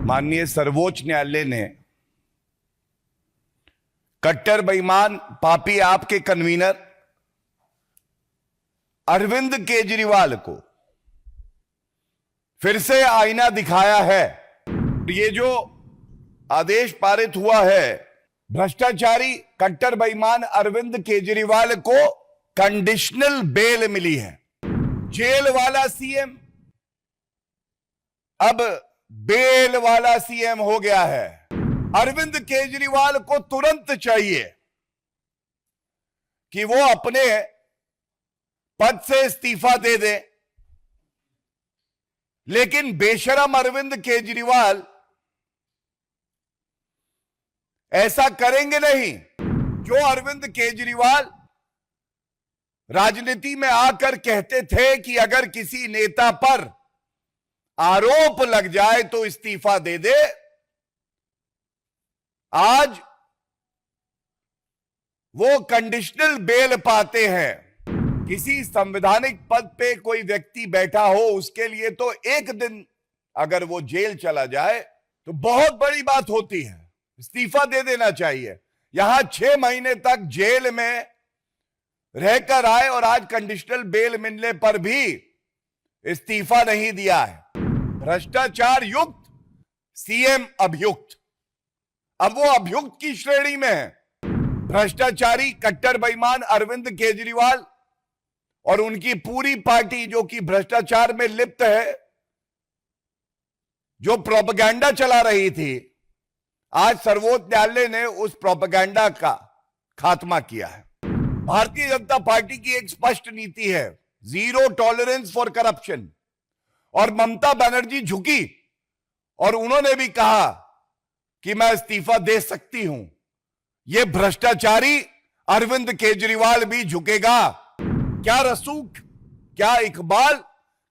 माननीय सर्वोच्च न्यायालय ने कट्टर बेईमान पापी आपके कन्वीनर अरविंद केजरीवाल को फिर से आईना दिखाया है। ये जो आदेश पारित हुआ है, भ्रष्टाचारी कट्टर बेईमान अरविंद केजरीवाल को कंडीशनल बेल मिली है। जेल वाला सीएम अब बेल वाला सीएम हो गया है। अरविंद केजरीवाल को तुरंत चाहिए कि वो अपने पद से इस्तीफा दे दे, लेकिन बेशरम अरविंद केजरीवाल ऐसा करेंगे नहीं। जो अरविंद केजरीवाल राजनीति में आकर कहते थे कि अगर किसी नेता पर आरोप लग जाए तो इस्तीफा दे दे, आज वो कंडीशनल बेल पाते हैं। किसी संवैधानिक पद पे कोई व्यक्ति बैठा हो, उसके लिए तो एक दिन अगर वो जेल चला जाए तो बहुत बड़ी बात होती है, इस्तीफा दे देना चाहिए। यहां 6 महीने तक जेल में रहकर आए और आज कंडीशनल बेल मिलने पर भी इस्तीफा नहीं दिया है। भ्रष्टाचार युक्त सीएम अभियुक्त, अब वो अभियुक्त की श्रेणी में है। भ्रष्टाचारी कट्टर बेईमान अरविंद केजरीवाल और उनकी पूरी पार्टी जो कि भ्रष्टाचार में लिप्त है, जो प्रोपेगेंडा चला रही थी, आज सर्वोच्च न्यायालय ने उस प्रोपेगेंडा का खात्मा किया है। भारतीय जनता पार्टी की एक स्पष्ट नीति है, जीरो टॉलरेंस फॉर करप्शन, और ममता बनर्जी झुकी और उन्होंने भी कहा कि मैं इस्तीफा दे सकती हूं। यह भ्रष्टाचारी अरविंद केजरीवाल भी झुकेगा। क्या रसूख, क्या इकबाल,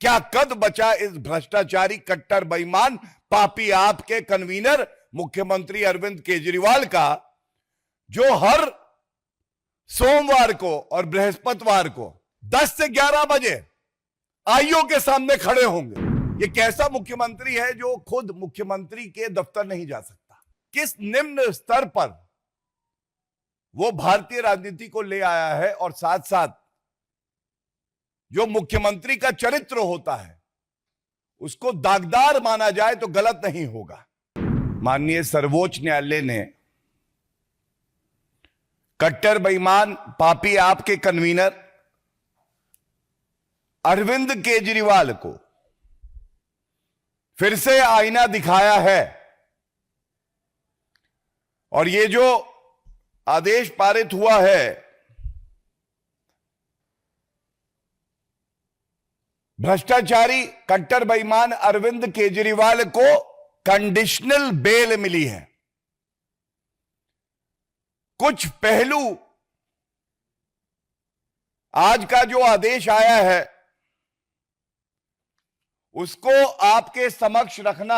क्या कद बचा इस भ्रष्टाचारी कट्टर बेईमान पापी आपके कन्वीनर मुख्यमंत्री अरविंद केजरीवाल का, जो हर सोमवार को और बृहस्पतिवार को 10 से 11 बजे आईओ के सामने खड़े होंगे। ये कैसा मुख्यमंत्री है जो खुद मुख्यमंत्री के दफ्तर नहीं जा सकता? किस निम्न स्तर पर वो भारतीय राजनीति को ले आया है, और साथ साथ जो मुख्यमंत्री का चरित्र होता है उसको दागदार माना जाए तो गलत नहीं होगा। माननीय सर्वोच्च न्यायालय ने कट्टर बेईमान पापी आपके कन्वीनर अरविंद केजरीवाल को फिर से आईना दिखाया है। और ये जो आदेश पारित हुआ है, भ्रष्टाचारी कट्टर बेईमान अरविंद केजरीवाल को कंडीशनल बेल मिली है। कुछ पहलू आज का जो आदेश आया है उसको आपके समक्ष रखना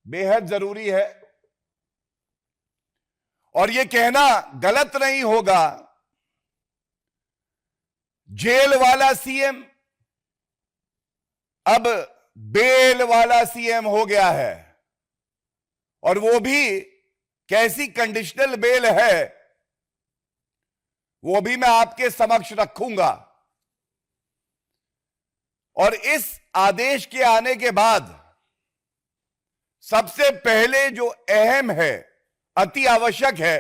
बेहद जरूरी है, और यह कहना गलत नहीं होगा, जेल वाला सीएम अब बेल वाला सीएम हो गया है। और वो भी कैसी कंडीशनल बेल है वो भी मैं आपके समक्ष रखूंगा। और इस आदेश के आने के बाद सबसे पहले जो अहम है, अति आवश्यक है,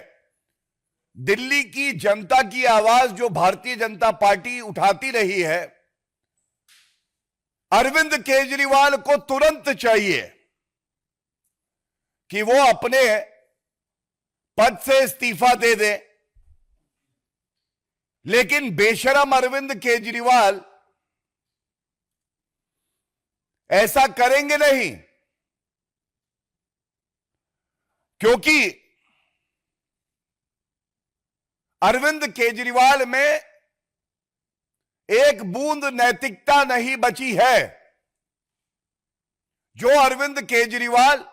दिल्ली की जनता की आवाज जो भारतीय जनता पार्टी उठाती रही है, अरविंद केजरीवाल को तुरंत चाहिए कि वो अपने पद से इस्तीफा दे दे, लेकिन बेशरम अरविंद केजरीवाल ऐसा करेंगे नहीं, क्योंकि अरविंद केजरीवाल में एक बूंद नैतिकता नहीं बची है। जो अरविंद केजरीवाल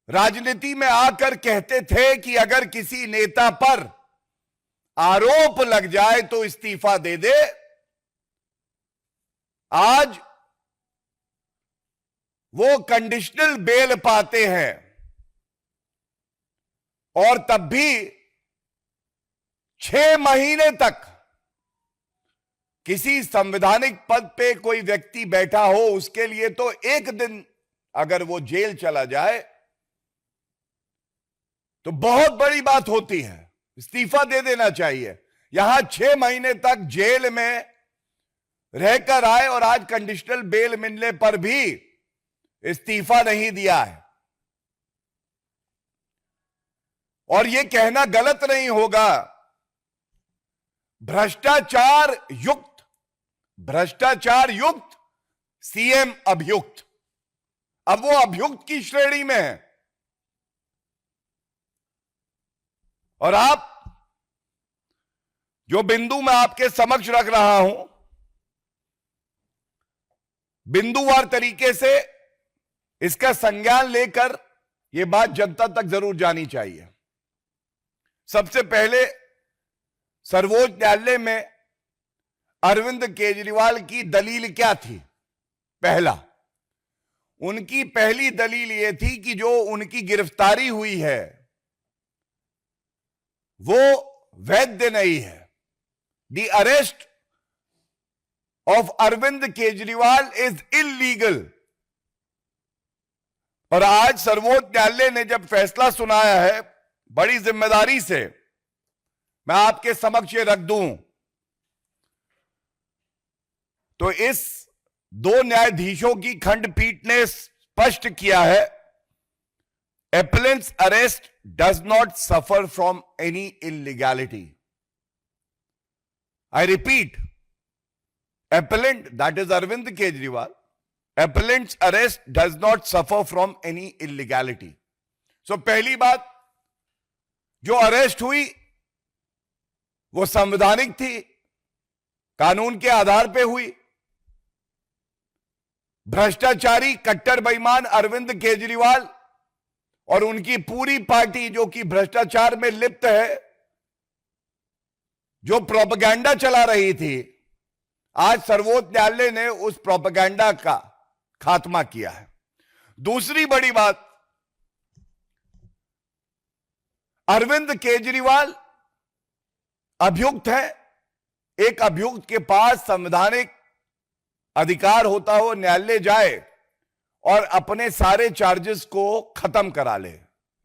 राजनीति में आकर कहते थे कि अगर किसी नेता पर आरोप लग जाए तो इस्तीफा दे दे, आज वो कंडीशनल बेल पाते हैं और तब भी 6 महीने तक किसी संवैधानिक पद पे कोई व्यक्ति बैठा हो, उसके लिए तो एक दिन अगर वो जेल चला जाए तो बहुत बड़ी बात होती है, इस्तीफा दे देना चाहिए। यहां 6 महीने तक जेल में रहकर आए और आज कंडीशनल बेल मिलने पर भी इस्तीफा नहीं दिया है। और यह कहना गलत नहीं होगा, भ्रष्टाचार युक्त सीएम अभियुक्त, अब वो अभियुक्त की श्रेणी में है। और आप जो बिंदु मैं आपके समक्ष रख रहा हूं, बिंदुवार तरीके से इसका संज्ञान लेकर यह बात जनता तक जरूर जानी चाहिए। सबसे पहले सर्वोच्च न्यायालय में अरविंद केजरीवाल की दलील क्या थी? पहला, उनकी पहली दलील यह थी कि जो उनकी गिरफ्तारी हुई है वो वैध नहीं है। The arrest of Arvind Kejriwal is illegal. और आज सर्वोच्च न्यायालय ने जब फैसला सुनाया है, बड़ी जिम्मेदारी से मैं आपके समक्ष ये रख दूं, तो इस 2 न्यायाधीशों की खंडपीठ ने स्पष्ट किया है, appellant's arrest does not suffer from any illegality. I repeat, appellant, that is Arvind Kejriwal, appellant's arrest does not suffer from any illegality. So पहली बात, जो अरेस्ट हुई वो संवैधानिक थी, कानून के आधार पे हुई। भ्रष्टाचारी कट्टर बेईमान अरविंद केजरीवाल और उनकी पूरी पार्टी जो कि भ्रष्टाचार में लिप्त है, जो प्रोपेगेंडा चला रही थी, आज सर्वोच्च न्यायालय ने उस प्रोपेगेंडा का खात्मा किया है। दूसरी बड़ी बात, अरविंद केजरीवाल अभियुक्त है। एक अभियुक्त के पास संवैधानिक अधिकार होता हो न्यायालय जाए और अपने सारे चार्जेस को खत्म करा ले।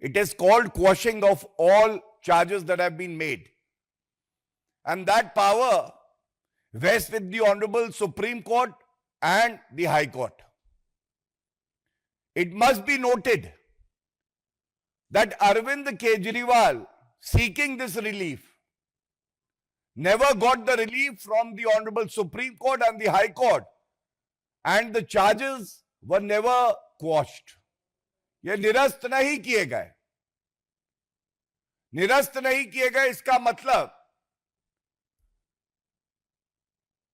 It is called quashing of all charges that have been made, and that power vests with the honourable supreme court and the high court. It must be noted that Arvind Kejriwal seeking this relief never got the relief from the honorable Supreme Court and the High Court, and the charges were never quashed. ये निरस्त नहीं किए गए, निरस्त नहीं किए गए। इसका मतलब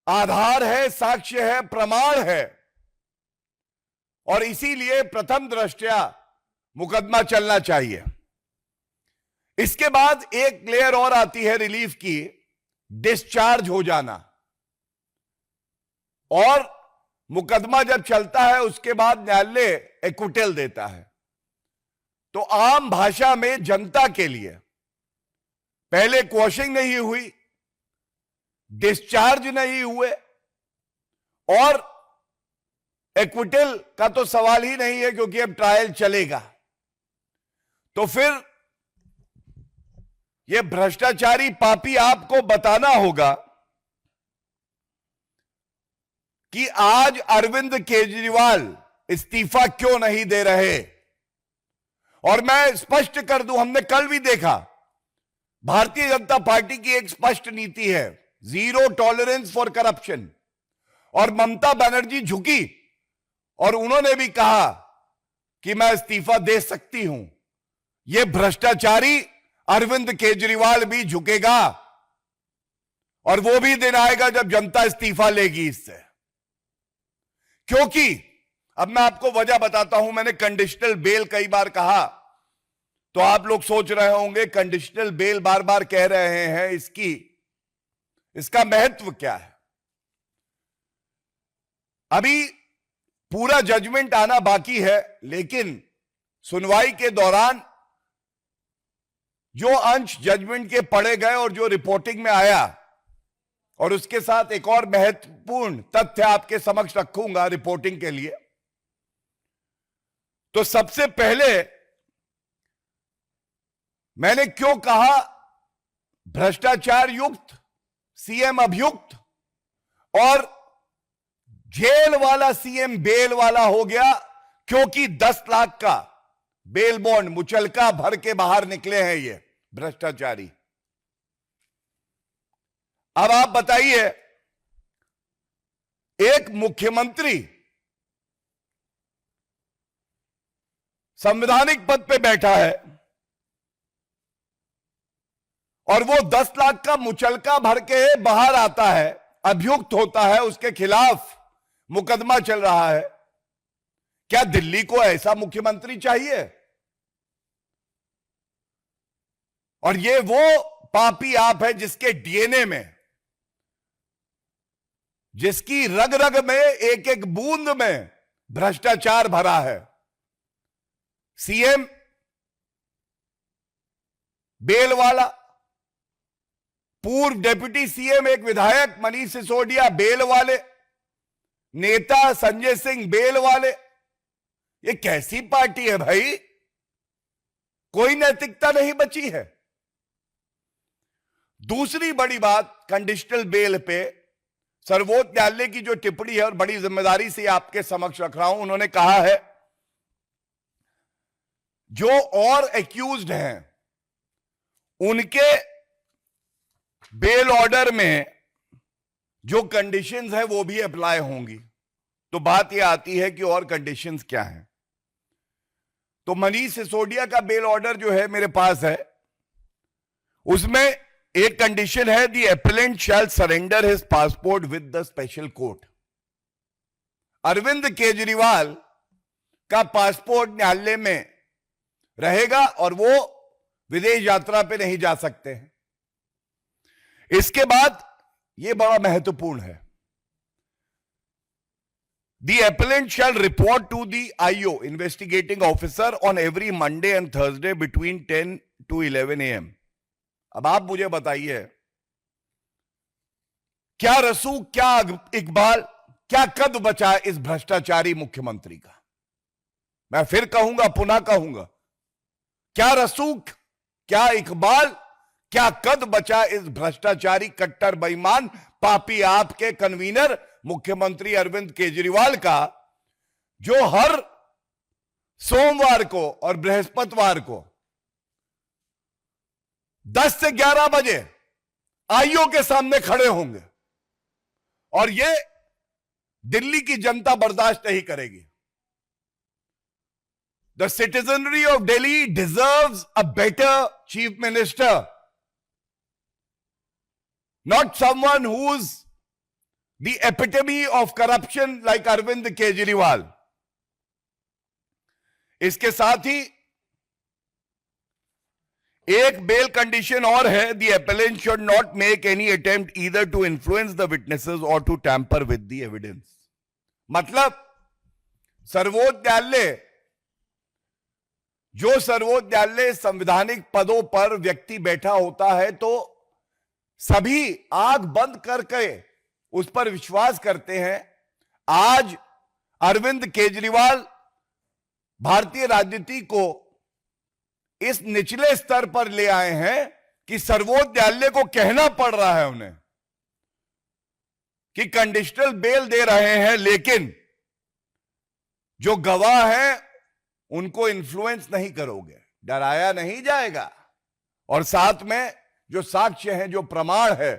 आधार है, साक्ष्य है, प्रमाण है, और इसीलिए प्रथम दृष्टया मुकदमा चलना चाहिए। इसके बाद एक लेयर और आती है रिलीफ की, डिस्चार्ज हो जाना। और मुकदमा जब चलता है उसके बाद न्यायालय एक्विटल देता है। तो आम भाषा में जनता के लिए पहले क्वॉशिंग नहीं हुई, डिस्चार्ज नहीं हुए, और एक्विटल का तो सवाल ही नहीं है क्योंकि अब ट्रायल चलेगा। तो फिर यह भ्रष्टाचारी पापी आपको बताना होगा कि आज अरविंद केजरीवाल इस्तीफा क्यों नहीं दे रहे। और मैं स्पष्ट कर दूं, हमने कल भी देखा, भारतीय जनता पार्टी की एक स्पष्ट नीति है, 0 टॉलरेंस फॉर करप्शन। और ममता बनर्जी झुकी और उन्होंने भी कहा कि मैं इस्तीफा दे सकती हूं। यह भ्रष्टाचारी अरविंद केजरीवाल भी झुकेगा, और वो भी दिन आएगा जब जनता इस्तीफा लेगी इससे। क्योंकि अब मैं आपको वजह बताता हूं, मैंने कंडीशनल बेल कई बार कहा, तो आप लोग सोच रहे होंगे कंडीशनल बेल बार बार कह रहे हैं, इसका महत्व क्या है। अभी पूरा जजमेंट आना बाकी है, लेकिन सुनवाई के दौरान जो अंश जजमेंट के पढ़े गए और जो रिपोर्टिंग में आया, और उसके साथ एक और महत्वपूर्ण तथ्य आपके समक्ष रखूंगा रिपोर्टिंग के लिए। तो सबसे पहले मैंने क्यों कहा भ्रष्टाचार युक्त, सीएम अभियुक्त और जेल वाला सीएम बेल वाला हो गया, क्योंकि 10 लाख का बेल बॉन्ड मुचलका भर के बाहर निकले हैं ये भ्रष्टाचारी। अब आप बताइए, एक मुख्यमंत्री संवैधानिक पद पे बैठा है और वो 10 लाख का मुचलका भर के बाहर आता है, अभियुक्त होता है, उसके खिलाफ मुकदमा चल रहा है। क्या दिल्ली को ऐसा मुख्यमंत्री चाहिए? और ये वो पापी आप है जिसके डीएनए में, जिसकी रग रग में, एक एक बूंद में भ्रष्टाचार भरा है। सीएम बेल वाला, पूर्व डिप्टी सीएम एक विधायक मनीष सिसोदिया बेल वाले, नेता संजय सिंह बेल वाले। ये कैसी पार्टी है भाई? कोई नैतिकता नहीं बची है। दूसरी बड़ी बात, कंडीशनल बेल पे सर्वोच्च न्यायालय की जो टिप्पणी है, और बड़ी जिम्मेदारी से आपके समक्ष रख रहा हूं, उन्होंने कहा है जो और एक्यूज्ड हैं उनके बेल ऑर्डर में जो कंडीशंस है वो भी अप्लाई होंगी। तो बात यह आती है कि और कंडीशंस क्या हैं। तो मनीष सिसोदिया का बेल ऑर्डर जो है मेरे पास है, उसमें एक कंडीशन है, the appellant shall surrender his passport with the special court. Arvind Kejriwal का पासपोर्ट न्यायालय में रहेगा और वो विदेश यात्रा पे नहीं जा सकते हैं। इसके बाद ये बड़ा महत्वपूर्ण है, the appellant shall report to the IO investigating officer on every Monday and Thursday between 10 to 11 AM। अब आप मुझे बताइए, क्या रसूख, क्या इकबाल, क्या कद बचा इस भ्रष्टाचारी मुख्यमंत्री का? मैं फिर कहूंगा, पुनः कहूंगा, क्या रसूख, क्या इकबाल, क्या कद बचा इस भ्रष्टाचारी कट्टर बेईमान पापी आपके कन्वीनर मुख्यमंत्री अरविंद केजरीवाल का, जो हर सोमवार को और बृहस्पतिवार को 10 से 11 बजे आईओ के सामने खड़े होंगे, और ये दिल्ली की जनता बर्दाश्त नहीं करेगी। The citizenry of Delhi deserves a better chief minister, not someone who's the epitome of corruption like Arvind Kejriwal. इसके साथ ही एक बेल कंडीशन और है, the appellant should not make any attempt either to influence the witnesses or to tamper with the evidence। मतलब सर्वोच्च न्यायालय, जो सर्वोच्च न्यायालय संवैधानिक पदों पर व्यक्ति बैठा होता है, तो सभी आंख बंद करके उस पर विश्वास करते हैं। आज अरविंद केजरीवाल भारतीय राजनीति को इस निचले स्तर पर ले आए हैं कि सर्वोच्च न्यायालय को कहना पड़ रहा है उन्हें कि कंडीशनल बेल दे रहे हैं, लेकिन जो गवाह हैं उनको इन्फ्लुएंस नहीं करोगे, डराया नहीं जाएगा, और साथ में जो साक्ष्य हैं, जो प्रमाण है,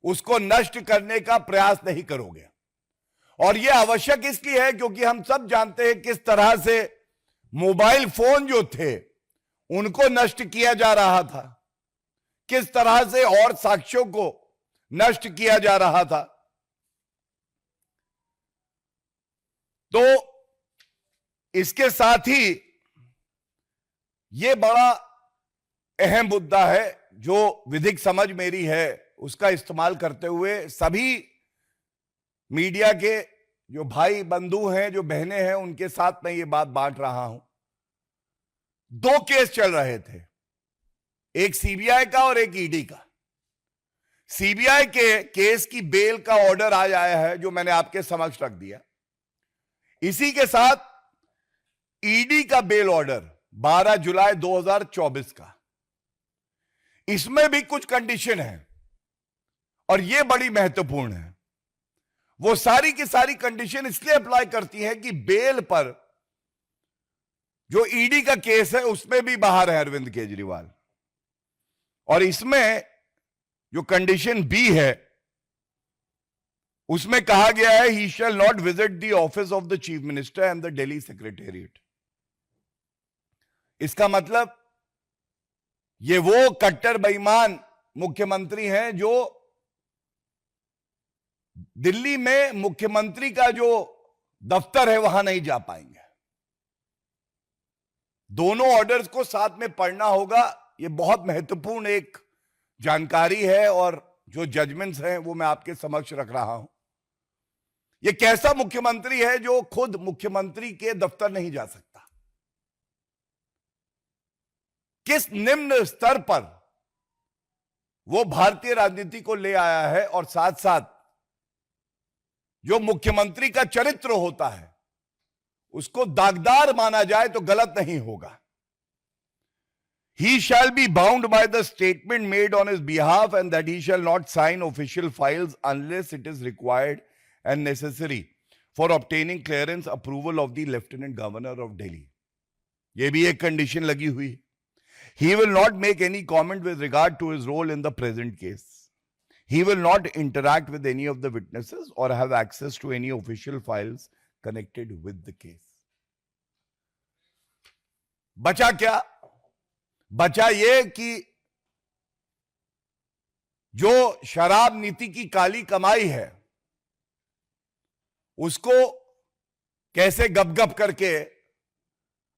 उसको नष्ट करने का प्रयास नहीं करोगे। और यह आवश्यक इसलिए है क्योंकि हम सब जानते हैं किस तरह से मोबाइल फोन जो थे उनको नष्ट किया जा रहा था, किस तरह से और साक्ष्यों को नष्ट किया जा रहा था। तो इसके साथ ही यह बड़ा अहम मुद्दा है, जो विधिक समझ मेरी है उसका इस्तेमाल करते हुए सभी मीडिया के जो भाई बंधु हैं, जो बहनें हैं, उनके साथ मैं ये बात बांट रहा हूं। 2 केस चल रहे थे, एक सीबीआई का और एक ईडी का। सीबीआई के केस की बेल का ऑर्डर आज आया है, जो मैंने आपके समक्ष रख दिया। इसी के साथ ईडी का बेल ऑर्डर 12 जुलाई 2024 का, इसमें भी कुछ कंडीशन है और यह बड़ी महत्वपूर्ण है। वो सारी की सारी कंडीशन इसलिए अप्लाई करती है कि बेल पर जो ईडी का केस है उसमें भी बाहर है अरविंद केजरीवाल, और इसमें जो कंडीशन बी है उसमें कहा गया है he shall not visit the office of the chief minister and the Delhi secretariat. इसका मतलब ये वो कट्टर बेईमान मुख्यमंत्री हैं जो दिल्ली में मुख्यमंत्री का जो दफ्तर है वहां नहीं जा पाएंगे। दोनों ऑर्डर्स को साथ में पढ़ना होगा। यह बहुत महत्वपूर्ण एक जानकारी है और जो जजमेंट्स हैं वो मैं आपके समक्ष रख रहा हूं। यह कैसा मुख्यमंत्री है जो खुद मुख्यमंत्री के दफ्तर नहीं जा सकता? किस निम्न स्तर पर वो भारतीय राजनीति को ले आया है, और साथ साथ जो मुख्यमंत्री का चरित्र होता है उसको दागदार माना जाए तो गलत नहीं होगा। He shall be bound by the statement made on his behalf and that he shall not sign official files unless it is required and necessary for obtaining clearance approval of the Lieutenant Governor of Delhi. ये भी एक condition लगी हुई है। He will not make any comment with regard to his role in the present case. He will not interact with any of the witnesses or have access to any official files connected with the case. बचा क्या? बचा ये कि जो शराब नीति की काली कमाई है उसको कैसे गप-गप करके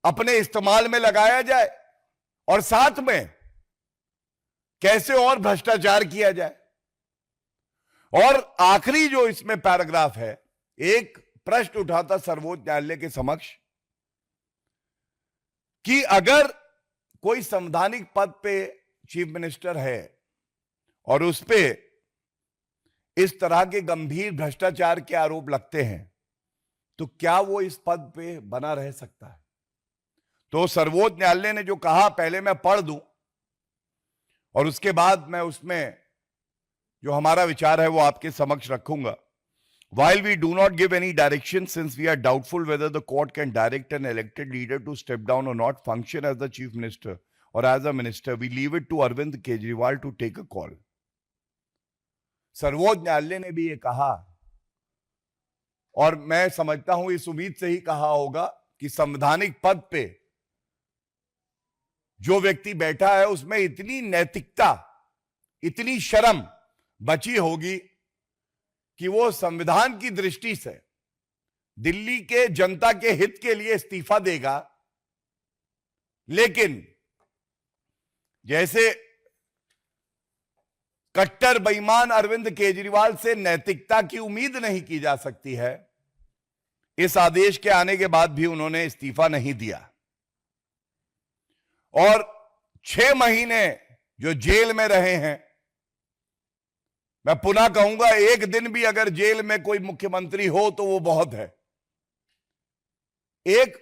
अपने इस्तेमाल में लगाया जाए, और साथ में कैसे और भ्रष्टाचार किया जाए। और आखिरी जो इसमें पैराग्राफ है, एक प्रश्न उठाता सर्वोच्च न्यायालय के समक्ष कि अगर कोई संवैधानिक पद पे चीफ मिनिस्टर है और उस पे इस तरह के गंभीर भ्रष्टाचार के आरोप लगते हैं तो क्या वो इस पद पे बना रह सकता है? तो सर्वोच्च न्यायालय ने जो कहा, पहले मैं पढ़ दूं और उसके बाद मैं उसमें जो हमारा विचार है वो आपके समक्ष रखूंगा। While we do not give any direction, since we are doubtful whether the court can direct an elected leader to step down or not, function as the chief minister or as a minister, we leave it to Arvind Kejriwal to take a call. सर्वोच्च न्यायालय ने भी ये कहा, और मैं समझता हूं इस उम्मीद से ही कहा होगा कि संवैधानिक पद पे जो व्यक्ति बैठा है उसमें इतनी नैतिकता, इतनी शर्म बची होगी कि वो संविधान की दृष्टि से दिल्ली के जनता के हित के लिए इस्तीफा देगा, लेकिन जैसे कट्टर बेईमान अरविंद केजरीवाल से नैतिकता की उम्मीद नहीं की जा सकती है, इस आदेश के आने के बाद भी उन्होंने इस्तीफा नहीं दिया। और 6 महीने जो जेल में रहे हैं, मैं पुनः कहूंगा, एक दिन भी अगर जेल में कोई मुख्यमंत्री हो तो वो बहुत है। एक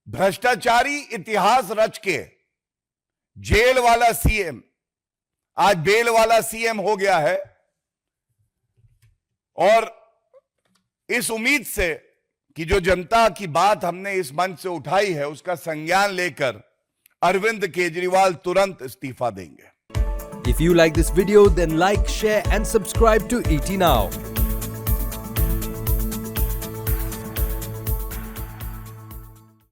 भ्रष्टाचारी इतिहास रच के जेल वाला सीएम आज बेल वाला सीएम हो गया है, और इस उम्मीद से कि जो जनता की बात हमने इस मंच से उठाई है उसका संज्ञान लेकर अरविंद केजरीवाल तुरंत इस्तीफा देंगे। If you like this video, then like, share and subscribe to ET Now.